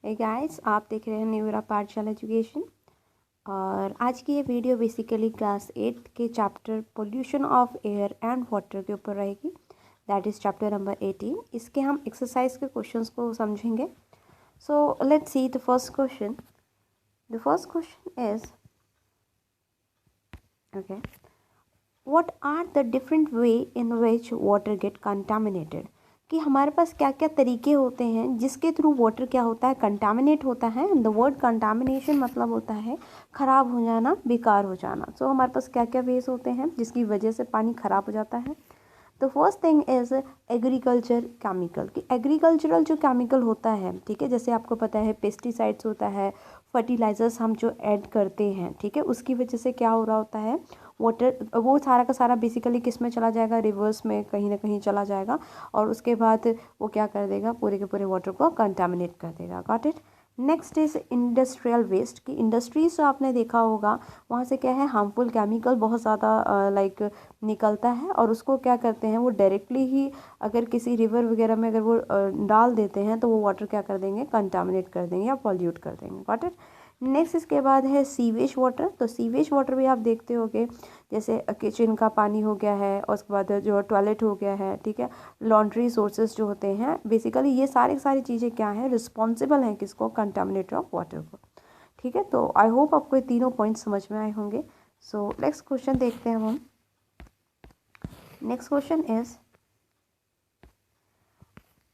Hey guys, आप देख रहे हैं न्यूरा पाठशाला एजुकेशन। और आज की ये वीडियो बेसिकली क्लास 8 के chapter pollution of air and water के ऊपर रहेगी। That is chapter number 18। इसके हम एक्सरसाइज के क्वेश्चंस को समझेंगे। So let's see the first question. The first question is okay, what are the different way in which water get contaminated. कि हमारे पास क्या क्या तरीके होते हैं जिसके थ्रू वाटर क्या होता है, कंटामिनेट होता है। द वर्ड कंटामिनेशन मतलब होता है ख़राब हो जाना, बेकार हो जाना। सो हमारे पास क्या क्या वेज होते हैं जिसकी वजह से पानी ख़राब हो जाता है। तो first thing is agriculture chemical. कि एग्रीकल्चरल जो केमिकल होता है, ठीक है, जैसे आपको पता है पेस्टिसाइड्स होता है, फर्टिलाइजर्स हम जो ऐड करते हैं, ठीक है, उसकी वजह से क्या हो रहा होता है, वाटर वो सारा का सारा बेसिकली किस में चला जाएगा, रिवर्स में कहीं ना कहीं चला जाएगा। और उसके बाद वो क्या कर देगा, पूरे के पूरे वाटर को कंटामिनेट कर देगा। Got it. Next is industrial waste. की इंडस्ट्रीज जो आपने देखा होगा वहाँ से क्या है, हार्मफुल केमिकल बहुत ज़्यादा लाइक निकलता है। और उसको क्या करते हैं, वो डायरेक्टली ही अगर किसी रिवर वगैरह में अगर वो डाल देते हैं तो वो वाटर क्या कर देंगे, कंटामिनेट कर देंगे या पॉल्यूट कर देंगे। Got it. नेक्स्ट इसके बाद है सीवेज वाटर। तो सीवेज वाटर भी आप देखते होगे, जैसे किचन का पानी हो गया है और उसके बाद जो टॉयलेट हो गया है, ठीक है, लॉन्ड्री सोर्सेज जो होते हैं, बेसिकली ये सारी चीज़ें क्या हैं, रिस्पॉन्सिबल हैं किसको, कंटामिनेटर ऑफ वाटर को। ठीक है, तो आई होप आपको ये तीनों पॉइंट समझ में आए होंगे। सो नेक्स्ट क्वेश्चन देखते हैं हम। Next question is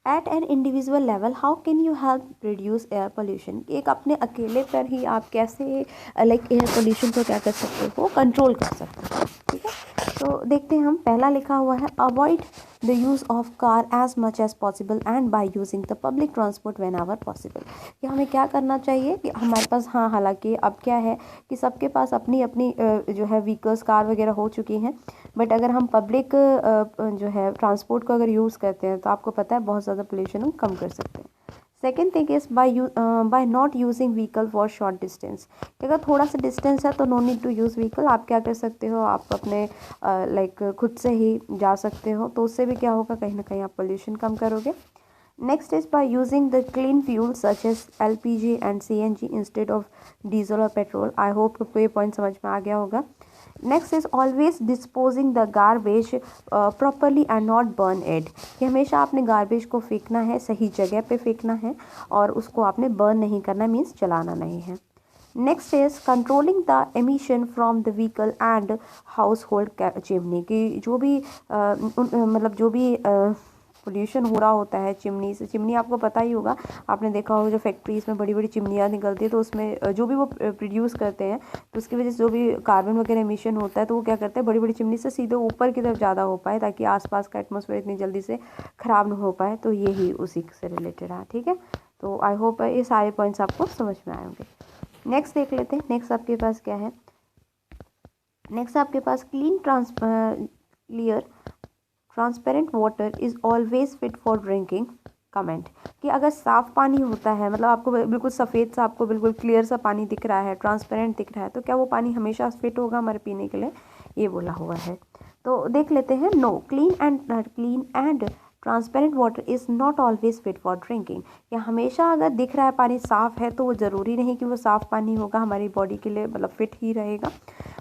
at an individual level how can you help reduce air pollution. एक अपने अकेले पर ही आप कैसे लाइक एयर पोल्यूशन को क्या कर सकते हो, कंट्रोल कर सकते हो। ठीक है, तो देखते हैं हम। पहला लिखा हुआ है avoid the use of car as much as possible and by using the public transport whenever possible. कि हमें क्या करना चाहिए कि हमारे पास, हाँ, हालांकि अब क्या है कि सबके पास अपनी अपनी जो है व्हीकल्स, कार वगैरह हो चुकी हैं, बट अगर हम पब्लिक जो है ट्रांसपोर्ट को अगर यूज़ करते हैं तो आपको पता है बहुत ज़्यादा पोल्यूशन हम कम कर सकते हैं। Second thing is by not using vehicle for short distance. अगर थोड़ा सा डिस्टेंस है तो no need to use vehicle. आप क्या कर सकते हो, आप अपने लाइक खुद से ही जा सकते हो, तो उससे भी क्या होगा, कहीं ना कहीं आप पोल्यूशन कम करोगे। Next is by using the clean fuel such as LPG and CNG instead of diesel और पेट्रोल। आई होप आपको ये पॉइंट समझ में आ गया होगा। Next is always disposing the garbage properly and not burn it. कि हमेशा आपने गार्बेज को फेंकना है, सही जगह पे फेंकना है और उसको आपने बर्न नहीं करना, मीन्स जलाना नहीं है। Next is controlling the emission from the vehicle and house hold chimney. की जो भी मतलब जो भी पोल्यूशन हो रहा होता है चिमनी से। चिमनी आपको पता ही होगा, आपने देखा होगा जो फैक्ट्रीज में बड़ी बड़ी चिमनियाँ निकलती है, तो उसमें जो भी वो प्रोड्यूस करते हैं तो उसकी वजह से जो भी कार्बन वगैरह एमिशन होता है तो वो क्या करते हैं, बड़ी बड़ी चिमनी से सीधे ऊपर की तरफ ज़्यादा हो पाए ताकि आसपास का एटमॉस्फेयर इतनी जल्दी से ख़राब ना हो पाए। तो यही उसी से रिलेटेड है। ठीक है, तो आई होप ये सारे पॉइंट्स आपको समझ में आए होंगे। नेक्स्ट देख लेते हैं। नेक्स्ट आपके पास क्या है, नेक्स्ट आपके पास clear transparent water is always fit for drinking. Comment. कि अगर साफ़ पानी होता है, मतलब आपको बिल्कुल सफ़ेद सा, आपको बिल्कुल क्लियर सा पानी दिख रहा है, ट्रांसपेरेंट दिख रहा है, तो क्या वो पानी हमेशा फिट होगा हमारे पीने के लिए, ये बोला हुआ है। तो देख लेते हैं। No, clean and transparent water is not always fit for drinking. या हमेशा अगर दिख रहा है पानी साफ़ है तो वो ज़रूरी नहीं कि वो साफ़ पानी होगा हमारी बॉडी के लिए, मतलब फिट ही रहेगा।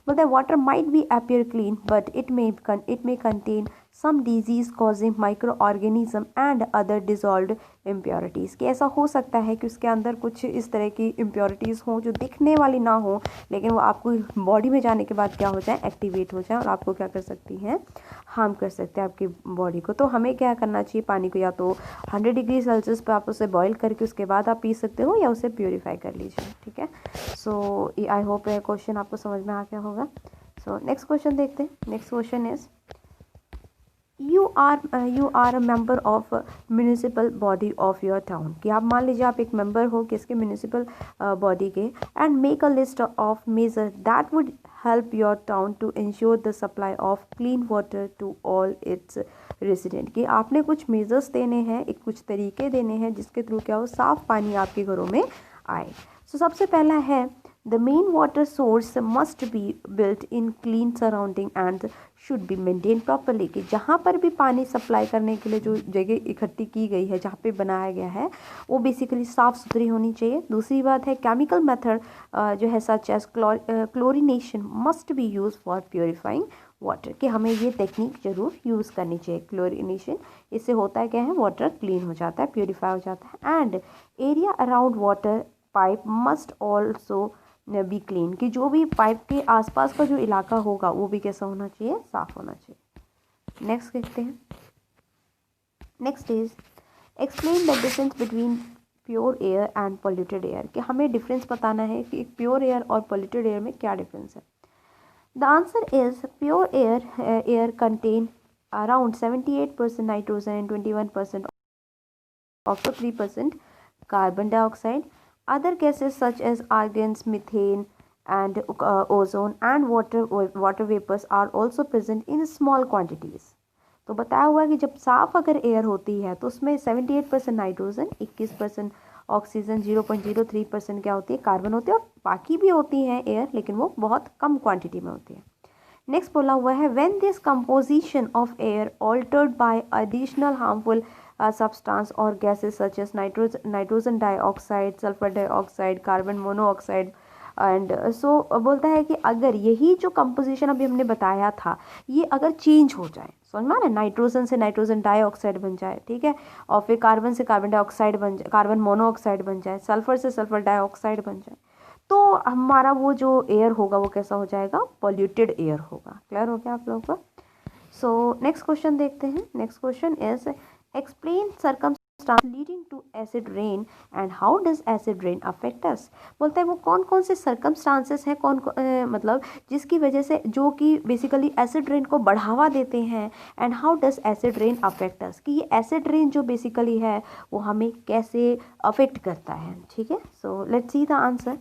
बोलते हैं water might be appear clean but it may contain some disease causing microorganism and other dissolved impurities। कि ऐसा हो सकता है कि उसके अंदर कुछ इस तरह की impurities हों जो दिखने वाली ना हो, लेकिन वो आपको बॉडी में जाने के बाद क्या हो जाए, एक्टिवेट हो जाए और आपको क्या कर सकती हैं, हार्म कर सकते हैं आपकी बॉडी को। तो हमें क्या करना चाहिए, पानी को या तो 100 डिग्री सेल्सियस पर आप उसे बॉईल करके उसके बाद आप पी सकते हो या उसे प्योरीफाई कर लीजिए। ठीक है, सो आई होप ये क्वेश्चन आपको समझ में आ गया होगा। सो नेक्स्ट क्वेश्चन देखते हैं। Next question is you are a member of municipal body of your town. कि आप मान लीजिए आप एक मेंबर हो किसके, म्यूनिसिपल बॉडी के, and make a list of major that would help your town to ensure the supply of clean water to all its resident. कि आपने कुछ मेजर्स देने हैं, एक कुछ तरीके देने हैं जिसके थ्रू क्या हो, साफ़ पानी आपके घरों में आए। सो सबसे पहला है the main water source must be built in clean surrounding and should be maintain properly, कि जहाँ पर भी पानी सप्लाई करने के लिए जो जगह इकट्ठी की गई है, जहाँ पे बनाया गया है, वो बेसिकली साफ़ सुथरी होनी चाहिए। दूसरी बात है केमिकल मेथड जो है such as chlorination must be use for purifying water, कि हमें ये टेक्निक ज़रूर यूज़ करनी चाहिए क्लोरिनेशन। इससे होता है क्या है, वाटर क्लीन हो जाता है, प्योरीफाई हो जाता है। And area around water pipe must also be clean, कि जो भी पाइप के आसपास का जो इलाका होगा वो भी कैसा होना चाहिए, साफ़ होना चाहिए। नेक्स्ट देखते हैं। Next is explain the difference between pure air and polluted air, कि हमें डिफरेंस बताना है कि प्योर एयर और पोल्यूटेड एयर में क्या डिफरेंस है। The answer is pure air contain around 78% nitrogen and 21% also 3% carbon dioxide. Other gases such as argons, methane and ozone and water vapors are also present in small quantities. तो बताया हुआ है कि जब साफ अगर एयर होती है तो उसमें 78% नाइट्रोजन, 21% ऑक्सीजन, 0.03% क्या होती है, कार्बन होती है, और बाकी भी होती हैं एयर, लेकिन वो बहुत कम क्वांटिटी में होती है। नेक्स्ट बोला हुआ है when this composition of air altered bye additional harmful substance or gases such as nitrogen dioxide, sulfur dioxide, carbon monoxide and so बोलता है कि अगर यही जो कंपोजिशन अभी हमने बताया था ये अगर चेंज हो जाए, समझ में आ रहा है, नाइट्रोजन से नाइट्रोजन डाइऑक्साइड बन जाए, ठीक है, और फिर कार्बन से कार्बन डाइऑक्साइड बन जाए, कार्बन मोनोऑक्साइड बन जाए, सल्फर से सल्फर डाइऑक्साइड बन जाए, तो हमारा वो जो एयर होगा वो कैसा हो जाएगा, पॉल्यूटेड एयर होगा। क्लियर हो गया आप लोगों को। सो नेक्स्ट क्वेश्चन देखते हैं। Next question is explain circumstance leading to acid rain and how does acid rain affect us। बोलता है वो कौन कौन से circumstances हैं, मतलब जिसकी वजह से जो कि बेसिकली एसिड रेन को बढ़ावा देते हैं, and how does acid rain affect us, कि ये एसिड रेन जो बेसिकली है वो हमें कैसे अफेक्ट करता है। ठीक है, so let's see the answer.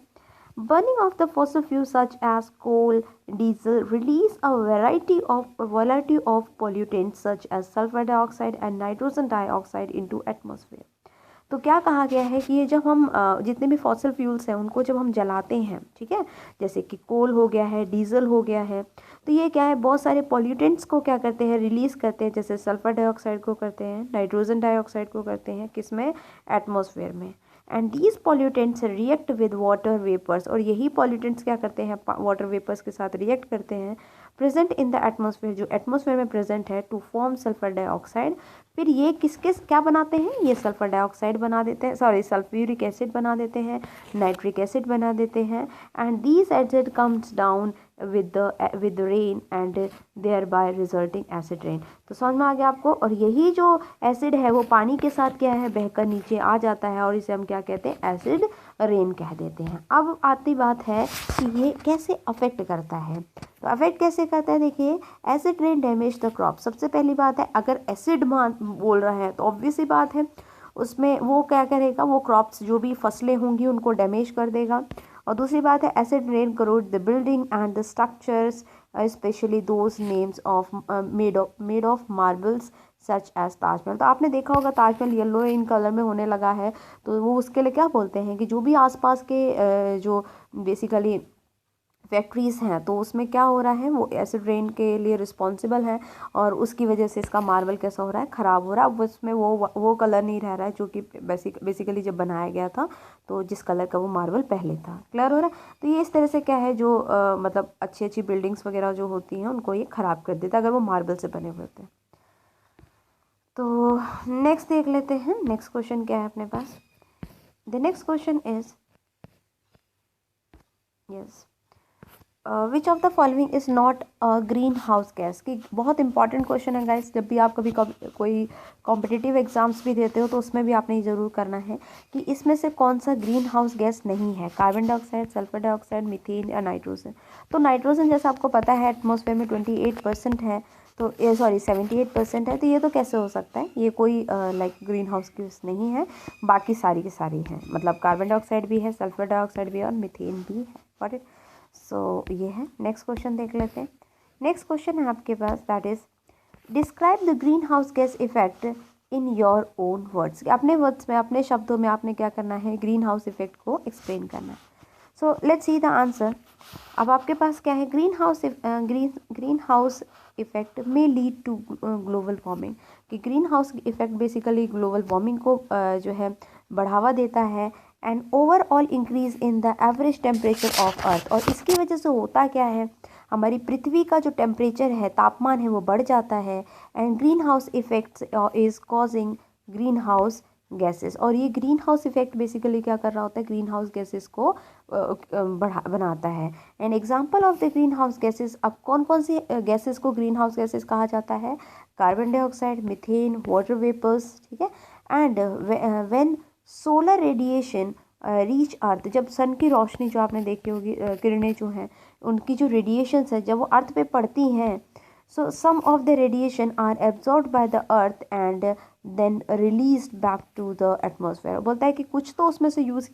Burning of the fossil fuels such as coal, diesel release a variety of pollutants such as sulfur dioxide and nitrogen dioxide into atmosphere। तो क्या कहा गया है कि ये जब हम जितने भी फॉसिल फ्यूल्स हैं उनको जब हम जलाते हैं, ठीक है, जैसे कि कोल हो गया है, डीजल हो गया है, तो ये क्या है, बहुत सारे पॉल्यूटेंट्स को क्या करते हैं, रिलीज़ करते हैं, जैसे सल्फर डाइऑक्साइड को करते हैं, नाइट्रोजन डाइऑक्साइड को करते हैं, किसमें, एटमॉस्फेयर में। And these pollutants react with water vapours, और यही पॉल्यूटेंट्स क्या करते हैं, वाटर वेपर्स के साथ रिएक्ट करते हैं, प्रेजेंट इन द एटमॉस्फेयर, जो एटमॉस्फेयर में प्रेजेंट है, टू फॉर्म सल्फर डाइऑक्साइड। फिर ये क्या बनाते हैं, ये सल्फर डाइऑक्साइड बना देते हैं, सॉरी सल्फ्यूरिक एसिड बना देते हैं, नाइट्रिक एसिड बना देते हैं, and these acid comes down with rain and thereby resulting acid rain। तो समझ में आ गया आपको। और यही जो एसिड है वो पानी के साथ क्या है, बहकर नीचे आ जाता है, और इसे हम क्या कहते हैं, एसिड रेन कह देते हैं। अब आती बात है कि ये कैसे अफेक्ट करता है। तो अफेक्ट कैसे करता है, देखिए, acid rain damage the crop. सबसे पहली बात है, अगर एसिड बोल रहा है तो ऑब्वियस ही बात है उसमें वो क्या करेगा, वो क्रॉप्स जो भी फसलें होंगी उनको डैमेज कर देगा। और दूसरी बात है, acid rain corrode the building and the structures specially those names of made of marbles such as Taj Mahal. तो आपने देखा होगा ताजमहल येलो इन कलर में होने लगा है, तो वो उसके लिए क्या बोलते हैं कि जो भी आसपास के जो बेसिकली फैक्ट्रीज़ हैं तो उसमें क्या हो रहा है, वो एसिड रेन के लिए रिस्पॉन्सिबल है, और उसकी वजह से इसका मार्बल कैसा हो रहा है, ख़राब हो रहा है। अब उसमें वो कलर नहीं रह रहा है जो कि बेसिकली जब बनाया गया था तो जिस कलर का वो मार्बल पहले था। क्लियर हो रहा है। तो ये इस तरह से क्या है, जो मतलब अच्छी अच्छी बिल्डिंग्स वगैरह जो होती हैं उनको ये ख़राब कर देता है अगर वो मार्बल से बने हुए होते हैं। तो नेक्स्ट देख लेते हैं, नेक्स्ट क्वेश्चन क्या है अपने पास। The next question is yes which of the following is not a greenhouse gas. की बहुत इंपॉर्टेंट क्वेश्चन है गाइस, जब भी आप कभी कोई कॉम्पिटिटिव एग्जाम्स भी देते हो तो उसमें भी आपने ज़रूर करना है कि इसमें से कौन सा ग्रीन हाउस गैस नहीं है, carbon dioxide, sulphur dioxide, methane या नाइट्रोजन। तो नाइट्रोजन जैसा आपको पता है एटमॉस्फेयर में 28% है, तो ये 78% है, तो ये तो कैसे हो सकता है, ये कोई लाइक ग्रीन हाउस गैस नहीं है। बाकी सारी की सारी हैं, मतलब कार्बन डाइऑक्साइड भी है, सल्फर डाइऑक्साइड भी है और मीथेन भी है। Got it. सो ये है। नेक्स्ट क्वेश्चन देख लेते हैं। नेक्स्ट क्वेश्चन है आपके पास, that is describe the green house gas effect in your own words. अपने वर्ड्स में, अपने शब्दों में आपने क्या करना है, ग्रीन हाउस इफेक्ट को एक्सप्लेन करना है। So let's see the answer. अब आपके पास क्या है, ग्रीन हाउस इफेक्ट में लीड टू ग्लोबल वार्मिंग, कि greenhouse effect basically global warming को जो है बढ़ावा देता है। And overall increase in the average temperature of earth, और इसकी वजह से होता क्या है, हमारी पृथ्वी का जो टेम्परेचर है, तापमान है, वो बढ़ जाता है। And green house effects is causing green house gases, और ये ग्रीन हाउस इफेक्ट बेसिकली क्या कर रहा होता है, ग्रीन हाउस गैसेस को बनाता है। An example of the green house gases, अब कौन कौन सी गैसेस को ग्रीन हाउस गैसेस कहा जाता है, carbon dioxide, methane, water vapours, ठीक है। And when solar radiation reach earth, जब सन की रोशनी जो आपने देखी होगी, किरणें जो हैं उनकी जो रेडिएशंस है जब वो अर्थ पे पड़ती हैं, so some of the radiation are absorbed by the earth and then release back to the atmosphere. बोलता है कि कुछ तो उसमें से यूज़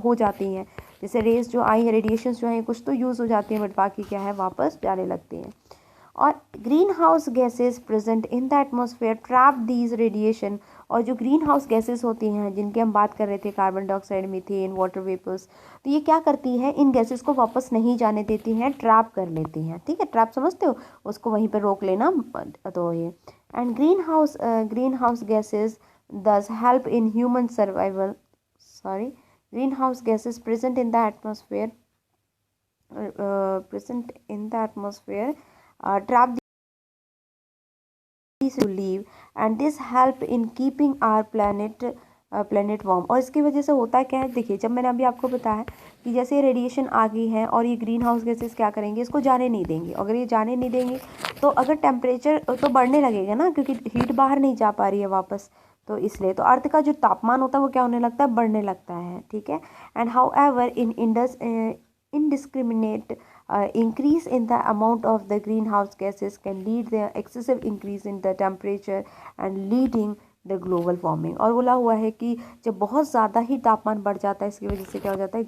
हो जाती हैं, जैसे रेस जो आई है, रेडिएशंस जो हैं, कुछ तो यूज़ हो जाती हैं, बट बाकी क्या है, वापस जाने लगती हैं। और green house gases present in the atmosphere trap these radiation, और जो ग्रीन हाउस गैसेस होती हैं जिनकी हम बात कर रहे थे, carbon dioxide, methane, water vapours, तो ये क्या करती हैं, इन गैसेस को वापस नहीं जाने देती हैं, ट्रैप कर लेती हैं, ठीक है। ट्रैप समझते हो, उसको वहीं पर रोक लेना, तो ये। एंड ग्रीन हाउस गैसेज दस help in human survival, sorry, green house gases present in the atmosphere trap these to leave, and this help in keeping our planet warm। और इसकी वजह से होता क्या है, देखिए जब मैंने अभी आपको बताया कि जैसे रेडिएशन आ गई है और ये ग्रीन हाउस गैसेस क्या करेंगे, इसको जाने नहीं देंगे। अगर ये जाने नहीं देंगे तो अगर टेम्परेचर तो बढ़ने लगेगा ना, क्योंकि हीट बाहर नहीं जा पा रही है वापस, तो इसलिए तो अर्थ का जो तापमान होता है वो क्या होने लगता है, बढ़ने लगता है, ठीक है। And how ever indiscriminate increase in the amount of the greenhouse gases can lead the excessive increase in the temperature and leading the global warming। और बोला हुआ है कि जब बहुत ज़्यादा ही तापमान बढ़ जाता है, इसकी वजह से क्या हो जाता है,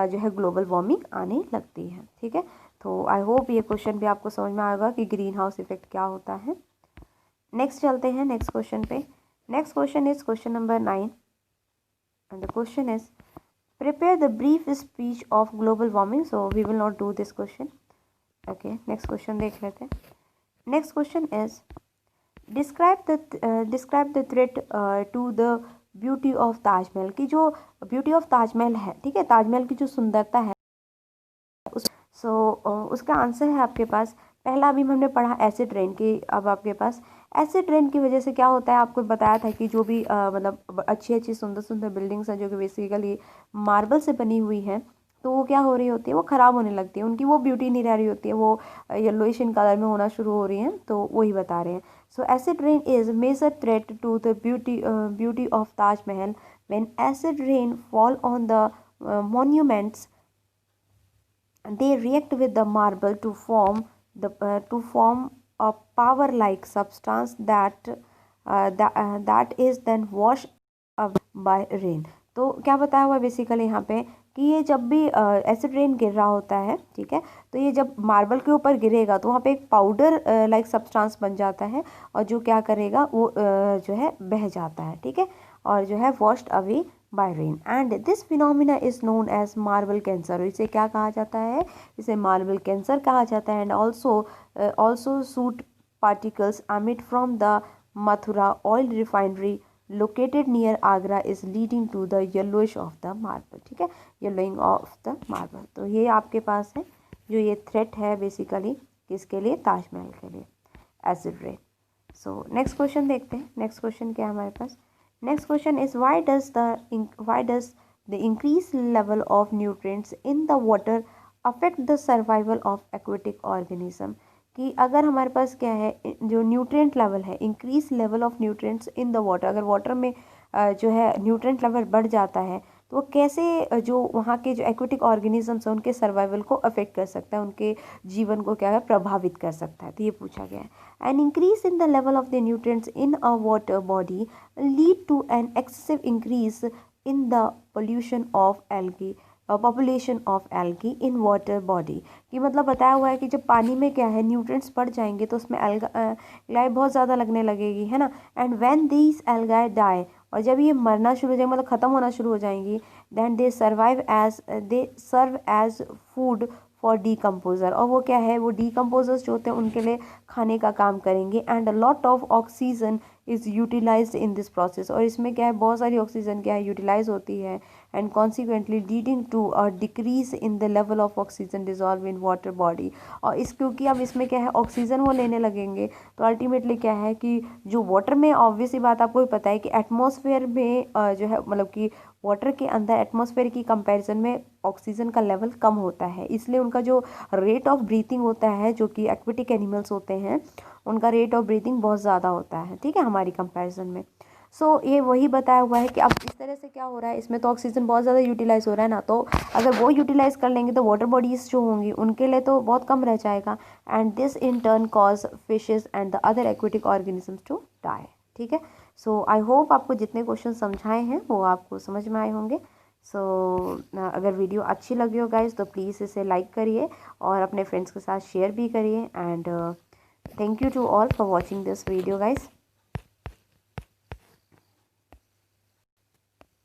जो है ग्लोबल वार्मिंग आने लगती है, ठीक है। तो आई होप ये क्वेश्चन भी आपको समझ में आएगा कि ग्रीन हाउस इफेक्ट क्या होता है। नेक्स्ट चलते हैं नेक्स्ट क्वेश्चन पे। Next question is question number 9 and the question is prepare the brief speech of global warming, so we will not do this question, okay। next question देख लेते हैं। next question is describe the threat to the beauty of Taj Mahal, की जो beauty of Taj Mahal है, ठीक है, ताजमहल की जो सुंदरता है उसका आंसर है आपके पास, पहला अभी हमने पढ़ा एसिड रेन की। अब आपके पास एसिड रेन की वजह से क्या होता है, आपको बताया था कि जो भी मतलब अच्छी अच्छी सुंदर सुंदर बिल्डिंग्स हैं जो कि बेसिकली मार्बल से बनी हुई हैं, तो वो क्या हो रही होती है, वो ख़राब होने लगती है, उनकी वो ब्यूटी नहीं रह रही होती है, वो येलोइश इन कलर में होना शुरू हो रही हैं, तो वही बता रहे हैं। So acid rain is major threat to the beauty of Taj Mahal when acid rain fall on the monuments, they react with the marble to form a power like substance that is then washed away by rain। तो क्या बताया हुआ है basically यहाँ पे कि ये जब भी एसिड रेन गिर रहा होता है, ठीक है, तो ये जब मार्बल के ऊपर गिरेगा तो वहाँ पे एक पाउडर लाइक सब्सटेंस बन जाता है, और जो क्या करेगा वो जो है बह जाता है, ठीक है, और जो है washed away by rain. And this phenomena is known as marble cancer, इसे क्या कहा जाता है, इसे मार्बल कैंसर कहा जाता है। And also soot particles emit from the Mathura oil refinery located near Agra is leading to the yellowish of the marble, ठीक है, येलोइंग ऑफ द मार्बल। तो ये आपके पास है जो ये थ्रेट है बेसिकली किसके लिए, ताजमहल के लिए, acid rain. So next question देखते हैं। नेक्स्ट क्वेश्चन क्या है हमारे पास, next question is why does the increased level of nutrients in the water affect the survival of aquatic organism, कि अगर हमारे पास क्या है, जो न्यूट्रिएंट लेवल है, increase level of nutrients in the water, अगर वाटर में जो है न्यूट्रिएंट लेवल बढ़ जाता है तो वो कैसे जो वहाँ के जो एक्वेटिक ऑर्गेनिजम्स हैं उनके सर्वाइवल को अफेक्ट कर सकता है, उनके जीवन को क्या है प्रभावित कर सकता है, तो ये पूछा गया है। An increase in the level of the nutrients in a water body lead to an excessive increase in the pollution of algae, population of algae in water body, कि मतलब बताया हुआ है कि जब पानी में क्या है न्यूट्रिएंट्स बढ़ जाएंगे तो उसमें एल्गाई बहुत ज़्यादा लगने लगेगी, है ना। And when these algae die, और जब ये मरना शुरू हो जाएंगे मतलब ख़त्म होना शुरू हो जाएंगी, then they serve as food for decomposer, और वो क्या है, वो डीकम्पोजर्स जो होते हैं उनके लिए खाने का काम करेंगे। And a lot of oxygen is utilised in this process, और इसमें क्या है, बहुत सारी ऑक्सीजन क्या है यूटिलाइज होती है। And consequently leading to a decrease in the level of oxygen dissolve in water body. और इस क्योंकि अब इसमें क्या है, ऑक्सीजन वो लेने लगेंगे, तो अल्टीमेटली क्या है कि जो वाटर में, ऑब्वियस ही बात आपको भी पता है कि एटमॉस्फेयर में जो है मतलब कि वाटर के अंदर एटमॉस्फेयर की कंपैरिजन में ऑक्सीजन का लेवल कम होता है, इसलिए उनका जो रेट ऑफ ब्रीथिंग होता है, जो कि एक्वेटिक एनिमल्स होते हैं, उनका रेट ऑफ ब्रीथिंग बहुत ज़्यादा होता है, ठीक है, हमारी कंपैरिजन में। सो ये वही बताया हुआ है कि अब इस तरह से क्या हो रहा है, इसमें तो ऑक्सीजन बहुत ज़्यादा यूटिलाइज हो रहा है ना, तो अगर वो यूटिलाइज कर लेंगे तो वाटर बॉडीज़ जो होंगी उनके लिए तो बहुत कम रह जाएगा। And this in turn cause fishes and the other aquatic organisms to die, ठीक है। सो आई होप आपको जितने क्वेश्चन समझाए हैं वो आपको समझ में आए होंगे। सो अगर वीडियो अच्छी लगी हो गाइज तो प्लीज़ इसे लाइक करिए और अपने फ्रेंड्स के साथ शेयर भी करिए। And thank you to all for watching this video guys.